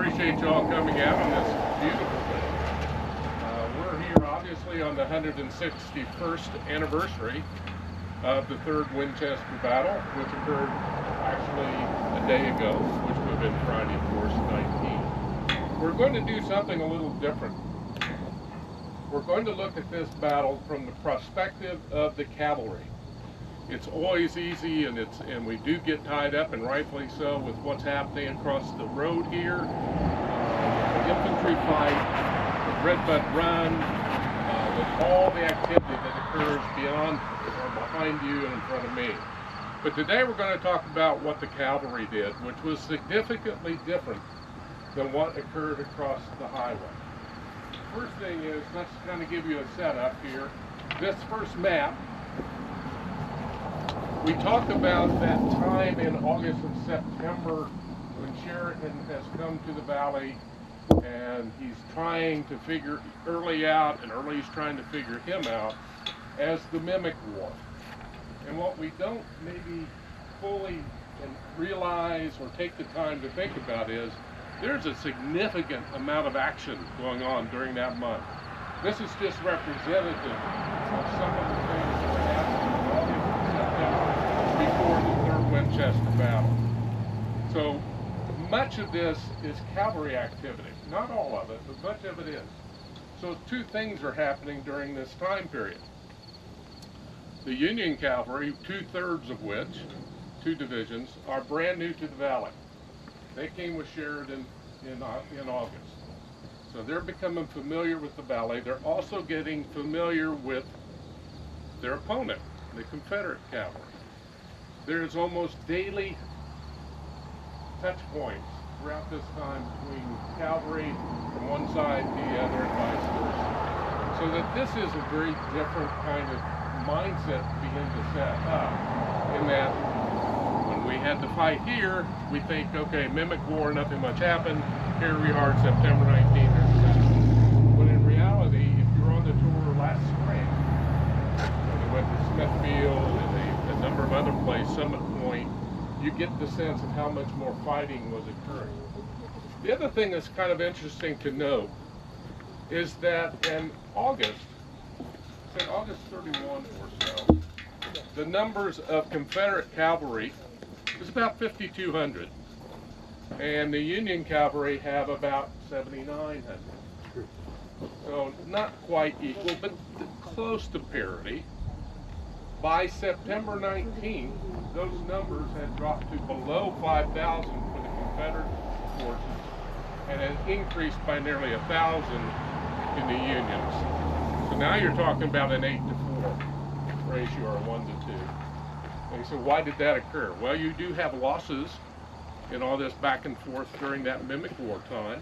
appreciate you all coming out on this beautiful day. We're here obviously on the 161st anniversary of the Third Winchester battle, which occurred actually a day ago, which would have been Friday, of course, 19. We're going to do something a little different. We're going to look at this battle from the perspective of the cavalry. It's always easy, and we do get tied up, and rightfully so, with what's happening across the road here. The infantry fight, the Redbud Run, with all the activity that occurs beyond or behind you and in front of me. But today we're going to talk about what the cavalry did, which was significantly different than what occurred across the highway. First thing is, let's kind of give you a setup here. This first map, we talked about that time in August and September when Sheridan has come to the valley and he's trying to figure Early out, and Early's trying to figure him out as the Mimic War. And what we don't maybe fully realize or take the time to think about is there's a significant amount of action going on during that month. This is just representative of some of the things that were happening in August and September before the Third Winchester battle. So much of this is cavalry activity. Not all of it, but much of it is. So two things are happening during this time period. The Union cavalry, 2/3 of which, 2 divisions, are brand new to the valley. They came with Sheridan in August. So they're becoming familiar with the valley. They're also getting familiar with their opponent, the Confederate cavalry. There's almost daily touch points throughout this time between cavalry from one side to the other and vice versa. So that this is a very different kind of mindset to begin to set up, in that when we had the fight here, we think, okay, Mimic War, nothing much happened. Here we are, September 19th. When in reality, if you were on the tour last spring, when we went to Smithfield and a number of other places, Summit Point, you get the sense of how much more fighting was occurring. The other thing that's kind of interesting to note is that in August, say August 31 or so, the numbers of Confederate cavalry is about 5,200, and the Union cavalry have about 7,900. So not quite equal, but close to parity. By September 19th, those numbers had dropped to below 5,000 for the Confederate forces, and had increased by nearly 1,000 in the Unions. So now you're talking about an 8-to-4 ratio, or 1-to-2. And so why did that occur? Well, you do have losses in all this back and forth during that Mimic War time.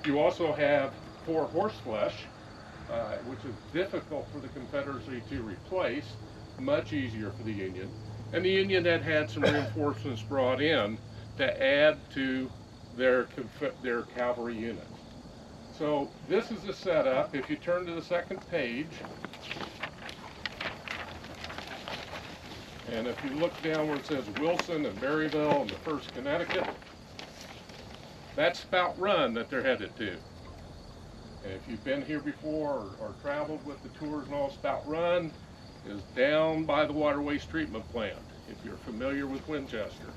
You also have poor horseflesh, which is difficult for the Confederacy to replace, much easier for the Union. And the Union had some reinforcements brought in to add to their cavalry units. So this is the setup. If you turn to the second page, and if you look down where it says Wilson and Berryville and the 1st Connecticut, that's Spout Run that they're headed to. And if you've been here before or traveled with the tours and all, Spout Run is down by the water waste treatment plant, if you're familiar with Winchester.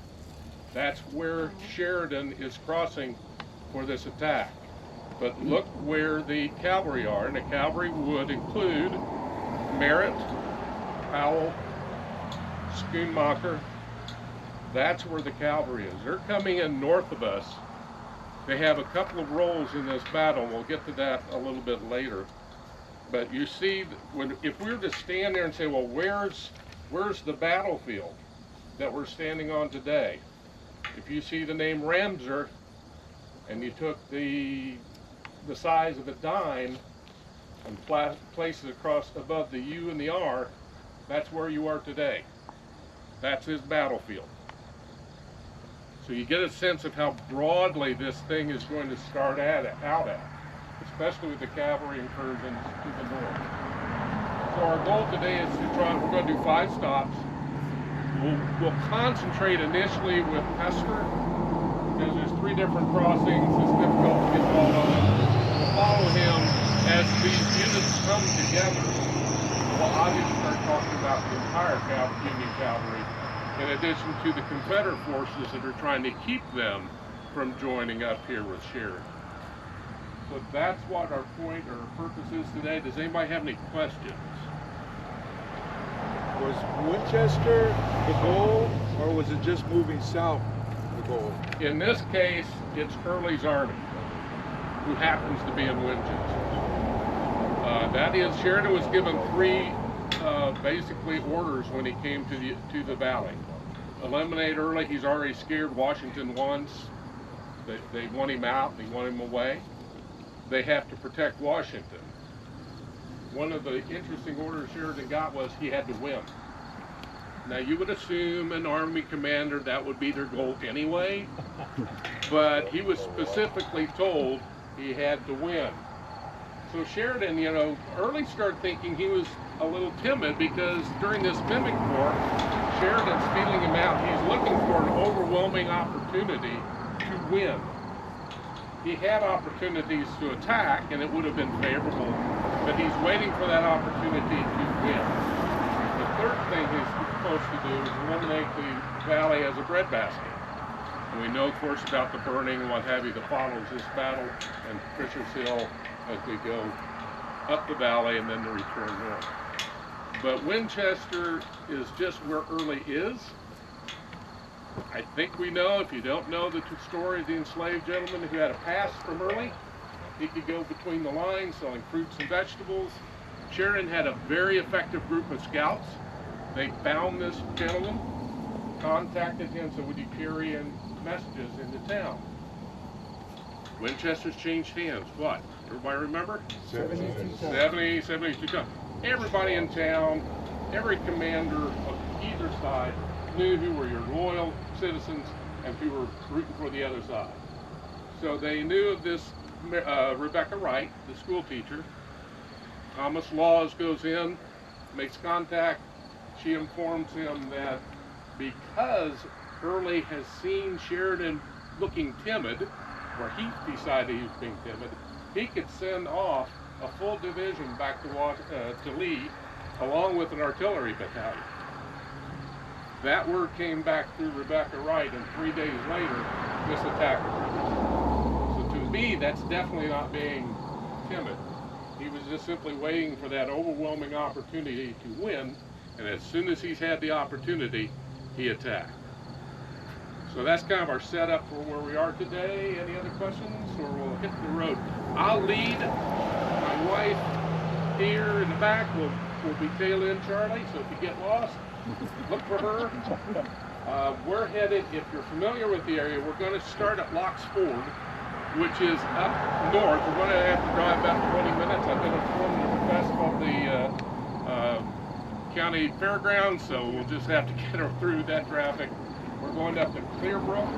That's where Sheridan is crossing for this attack. But look where the cavalry are, and the cavalry would include Merritt, Powell, Schoonmaker. That's where the cavalry is. They're coming in north of us. They have a couple of roles in this battle. We'll get to that a little bit later. But you see, if we were to stand there and say, well, where's the battlefield that we're standing on today? If you see the name Ramsar, and you took the size of a dime and placed it across above the U and the R, that's where you are today. That's his battlefield. So you get a sense of how broadly this thing is going to start out at, especially with the cavalry incursions to the north. So our goal today is we're going to do 5 stops. We'll concentrate initially with Hester, because there's 3 different crossings. It's difficult together, we'll obviously start talking about the entire Union Cavalry, in addition to the Confederate forces that are trying to keep them from joining up here with Sheridan. So that's what our point or purpose is today. Does anybody have any questions? Was Winchester the goal, or was it just moving south the goal? In this case, it's Early's army, who happens to be in Winchester. That is, Sheridan was given three basically orders when he came to the valley. Eliminate Early. He's already scared Washington once. They want him out. They want him away. They have to protect Washington. One of the interesting orders Sheridan got was he had to win. Now you would assume an army commander that would be their goal anyway, but he was specifically told he had to win. So Sheridan, you know, Early started thinking he was a little timid because during this mimic war, Sheridan's feeling him out. He's looking for an overwhelming opportunity to win. He had opportunities to attack, and it would have been favorable, but he's waiting for that opportunity to win. The third thing he's supposed to do is eliminate the valley as a breadbasket. And we know, of course, about the burning and what have you that follows this battle and Fisher's Hill as we go up the valley and then the return north. But Winchester is just where Early is. I think we know, if you don't know the story of the enslaved gentleman who had a pass from Early, he could go between the lines selling fruits and vegetables. Sheridan had a very effective group of scouts. They found this gentleman, contacted him, so would you carry in messages into town? Winchester's changed hands. What? Everybody remember? 72 times. Everybody in town, every commander of either side knew who were your loyal citizens and who were rooting for the other side. So they knew of this Rebecca Wright, the school teacher. Thomas Laws goes in, makes contact. She informs him that because Early has seen Sheridan looking timid, or he decided he was being timid, he could send off a full division back to Lee, along with an artillery battalion. That word came back through Rebecca Wright, and 3 days later, this attack occurred. So to me, that's definitely not being timid. He was just simply waiting for that overwhelming opportunity to win, and as soon as he's had the opportunity, he attacked. So that's kind of our setup for where we are today. Any other questions, or we'll hit the road? I'll lead. My wife here in the back will be tail end Charlie, so if you get lost, look for her. We're headed, if you're familiar with the area, we're going to start at Locks Ford, which is up north. We're going to have to drive about 20 minutes. I've been informed the request of the county fairgrounds, so we'll just have to get her through that traffic. We're going up to Clearbrook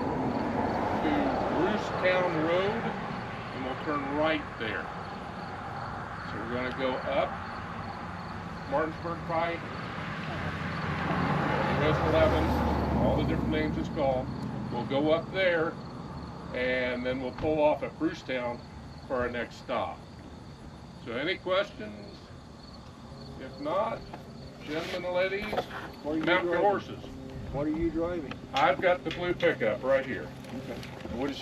to Brucetown Road, and we'll turn right there. So we're going to go up Martinsburg Pike, US 11, all the different names it's called. We'll go up there, and then we'll pull off at Brucetown for our next stop. So any questions? If not, gentlemen and ladies, mount your horses. What are you driving? I've got the blue pickup right here. Okay. What is she?